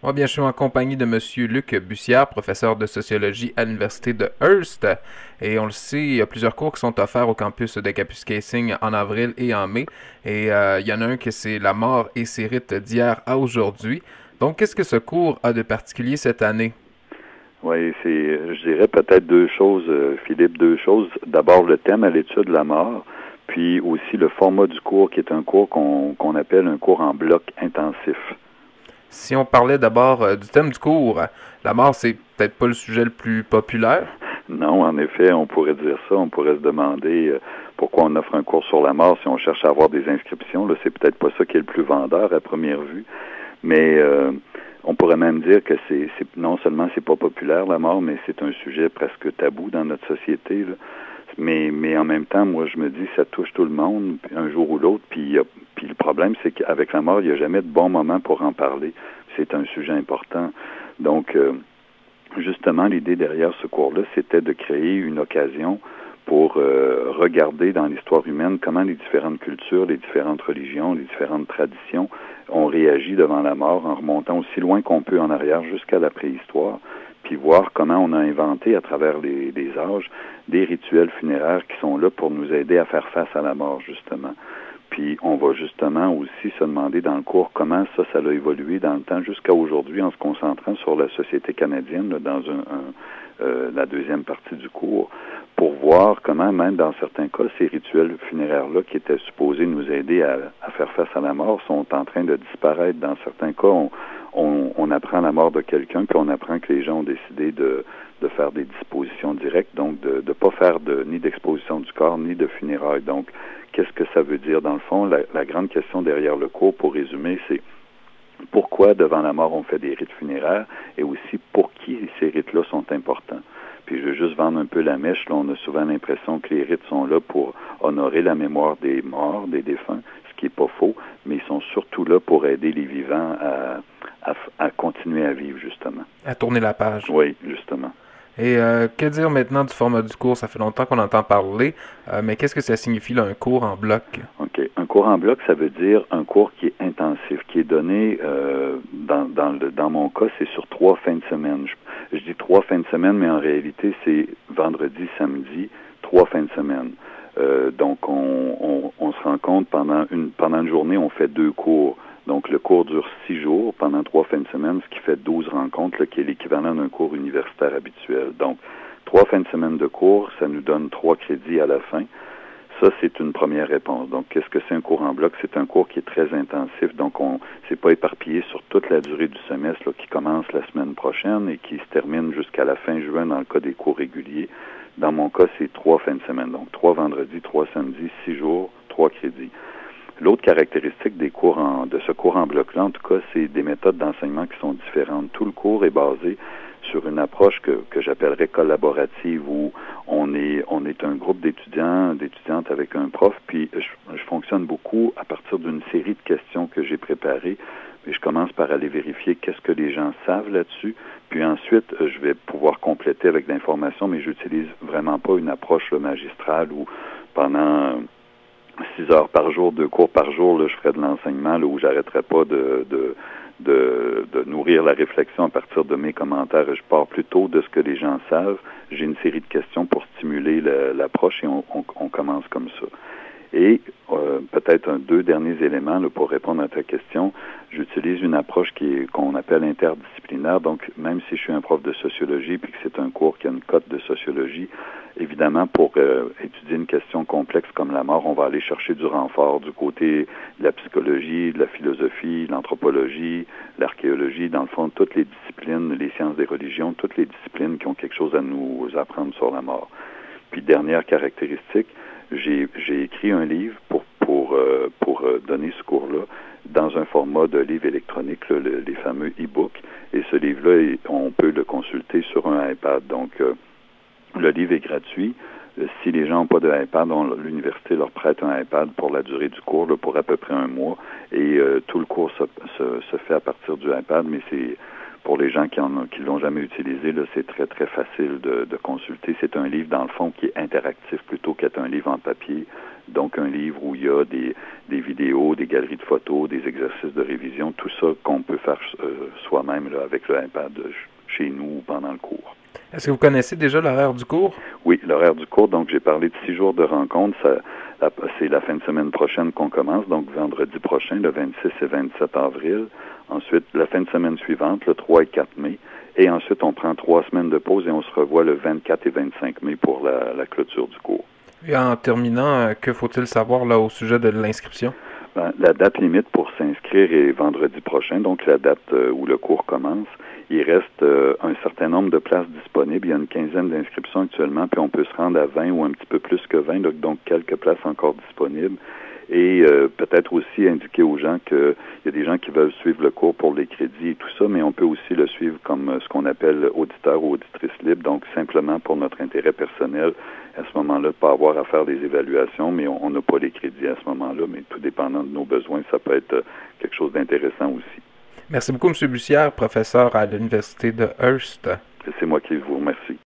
Moi, bien, je suis en compagnie de Monsieur Luc Bussière, professeur de sociologie à l'Université de Hearst. Et on le sait, il y a plusieurs cours qui sont offerts au campus de Kapuskasing en avril et en mai. Et il y en a un que c'est la mort et ses rites d'hier à aujourd'hui. Donc, qu'est-ce que ce cours a de particulier cette année? Oui, je dirais peut-être deux choses, Philippe, deux choses. D'abord, le thème à l'étude de la mort, puis aussi le format du cours, qui est un cours qu'on appelle un cours en bloc intensif. Si on parlait d'abord du thème du cours, la mort, c'est peut-être pas le sujet le plus populaire. Non, en effet, on pourrait dire ça. On pourrait se demander pourquoi on offre un cours sur la mort si on cherche à avoir des inscriptions. Là, c'est peut-être pas ça qui est le plus vendeur à première vue, mais on pourrait même dire que non seulement c'est pas populaire la mort, mais c'est un sujet presque tabou dans notre société, là. Mais en même temps, moi, je me dis, ça touche tout le monde, un jour ou l'autre. Puis le problème, c'est qu'avec la mort, il n'y a jamais de bon moment pour en parler. C'est un sujet important. Donc, justement, l'idée derrière ce cours-là, c'était de créer une occasion pour regarder dans l'histoire humaine comment les différentes cultures, les différentes religions, les différentes traditions ont réagi devant la mort en remontant aussi loin qu'on peut en arrière jusqu'à la préhistoire, puis voir comment on a inventé à travers les âges des rituels funéraires qui sont là pour nous aider à faire face à la mort, justement. Puis on va justement aussi se demander dans le cours comment ça a évolué dans le temps jusqu'à aujourd'hui en se concentrant sur la société canadienne là, dans la deuxième partie du cours pour voir comment même dans certains cas ces rituels funéraires-là qui étaient supposés nous aider à faire face à la mort sont en train de disparaître. Dans certains cas, on apprend la mort de quelqu'un puis on apprend que les gens ont décidé de faire des dispositions directes, donc de ne pas faire ni d'exposition du corps ni de funérailles. Donc, qu'est-ce que ça veut dire dans le fond? La grande question derrière le cours, pour résumer, c'est pourquoi devant la mort on fait des rites funéraires et aussi pour qui ces rites-là sont importants. Puis je veux juste vendre un peu la mèche. Là, on a souvent l'impression que les rites sont là pour honorer la mémoire des morts, des défunts, ce qui n'est pas faux, mais ils sont surtout là pour aider les vivants à continuer à vivre, justement. À tourner la page. Oui, justement. Et que dire maintenant du format du cours? Ça fait longtemps qu'on entend parler, mais qu'est-ce que ça signifie là, un cours en bloc? OK. Un cours en bloc, ça veut dire un cours qui est intensif, qui est donné, dans mon cas, c'est sur 3 fins de semaine. Je dis 3 fins de semaine, mais en réalité, c'est vendredi, samedi, 3 fins de semaine. Donc, on se rend compte pendant une journée, on fait 2 cours. Donc, le cours dure 6 jours pendant 3 fins de semaine, ce qui fait 12 rencontres, là, qui est l'équivalent d'un cours universitaire habituel. Donc, 3 fins de semaine de cours, ça nous donne 3 crédits à la fin. Ça, c'est une première réponse. Donc, qu'est-ce que c'est un cours en bloc? C'est un cours qui est très intensif. Donc, c'est pas éparpillé sur toute la durée du semestre là, qui commence la semaine prochaine et qui se termine jusqu'à la fin juin dans le cas des cours réguliers. Dans mon cas, c'est 3 fins de semaine. Donc, 3 vendredis, 3 samedis, 6 jours, 3 crédits. L'autre caractéristique de ce cours en bloc-là, en tout cas, c'est des méthodes d'enseignement qui sont différentes. Tout le cours est basé sur une approche que j'appellerais collaborative, où on est un groupe d'étudiants, d'étudiantes avec un prof, puis je fonctionne beaucoup à partir d'une série de questions que j'ai préparées. Et je commence par aller vérifier qu'est-ce que les gens savent là-dessus, puis ensuite, je vais pouvoir compléter avec l'information, mais j'utilise vraiment pas une approche là, magistrale où pendant 6 heures par jour, 2 cours par jour, là, je ferais de l'enseignement là, où j'arrêterais pas de nourrir la réflexion à partir de mes commentaires. Je pars plutôt de ce que les gens savent. J'ai une série de questions pour stimuler l'approche et on commence comme ça. Et peut-être 2 derniers éléments là, pour répondre à ta question. J'utilise une approche qu'on appelle interdisciplinaire. Donc, même si je suis un prof de sociologie puis que c'est un cours qui a une cote de sociologie, évidemment, pour étudier une question complexe comme la mort, on va aller chercher du renfort du côté de la psychologie, de la philosophie, de l'anthropologie, l'archéologie, dans le fond, toutes les disciplines, les sciences des religions, toutes les disciplines qui ont quelque chose à nous apprendre sur la mort. Puis, dernière caractéristique, j'ai écrit un livre pour donner ce cours-là dans un format de livre électronique, là, les fameux e-books. Et ce livre-là, on peut le consulter sur un iPad. Donc, le livre est gratuit. Si les gens n'ont pas de iPad, l'université leur prête un iPad pour la durée du cours, là, pour à peu près un mois. Et tout le cours se fait à partir du iPad, mais pour les gens qui l'ont jamais utilisé, là, c'est très, très facile de consulter. C'est un livre, dans le fond, qui est interactif plutôt qu'être un livre en papier. Donc, un livre où il y a des vidéos, des galeries de photos, des exercices de révision, tout ça qu'on peut faire soi-même là, avec le iPad chez nous pendant le cours. Est-ce que vous connaissez déjà l'horaire du cours? Oui, l'horaire du cours, donc j'ai parlé de 6 jours de rencontre. C'est la fin de semaine prochaine qu'on commence, donc vendredi prochain, le 26 et 27 avril. Ensuite, la fin de semaine suivante, le 3 et 4 mai. Et ensuite, on prend 3 semaines de pause et on se revoit le 24 et 25 mai pour la clôture du cours. Et en terminant, que faut-il savoir là au sujet de l'inscription? La date limite pour s'inscrire est vendredi prochain, donc la date où le cours commence. Il reste un certain nombre de places disponibles. Il y a une quinzaine d'inscriptions actuellement, puis on peut se rendre à 20 ou un petit peu plus que 20, donc quelques places encore disponibles. Et peut-être aussi indiquer aux gens qu'il y a des gens qui veulent suivre le cours pour les crédits et tout ça, mais on peut aussi le suivre comme ce qu'on appelle auditeur ou auditrice libre, donc simplement pour notre intérêt personnel, à ce moment-là, de ne pas avoir à faire des évaluations, mais on n'a pas les crédits à ce moment-là, mais tout dépendant de nos besoins, ça peut être quelque chose d'intéressant aussi. Merci beaucoup, M. Bussière, professeur à l'Université de Hearst. C'est moi qui vous remercie.